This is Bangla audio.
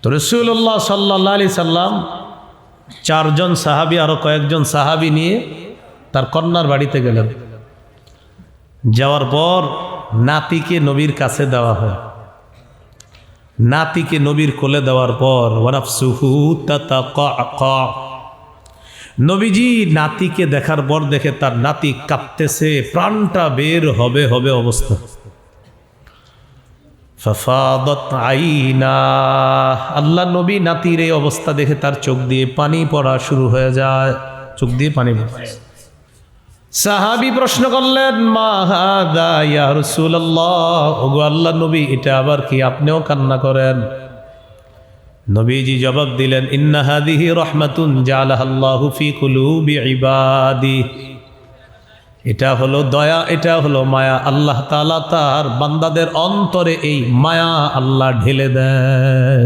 তো রাসূলুল্লাহ সাল্লাল্লাহু আলাইহি সাল্লাম চারজন সাহাবী আরো কয়েকজন সাহাবী নিয়ে তার কন্যার বাড়িতে গেলেন। যাওয়ার পর নাতিকে নবীর কাছে দেওয়া হয়। নাতিকে নবীর কোলে দেওয়ার পর ওয়ানাফসুহু তাতাকাকা, নবীজি নাতিকে দেখার পর দেখে তার নাতি কাঁপতেছে, প্রাণটা বের হবে হবে অবস্থা। ফাফাদাত আইনা, আল্লাহ নবী নাতির এই অবস্থা দেখে তার চোখ দিয়ে পানি পড়া শুরু হয়ে যায়, চোখ দিয়ে পানি পড়ে। সাহাবী প্রশ্ন করলেন, মা হাদা ইয়া রাসূলুল্লাহ, ওগো আল্লাহ নবী এটা আবার কি, আপনিও কান্না করেন? নবীজি জবাব দিলেন, ইন্না হাদিহি রাহমাতুন জাআলাহাল্লাহু ফি কুলুবি ইবাদি, এটা হলো দয়া, এটা হলো মায়া। আল্লাহ তাআলা তার বান্দাদের অন্তরে এই মায়া আল্লাহ ঢেলে দেয়।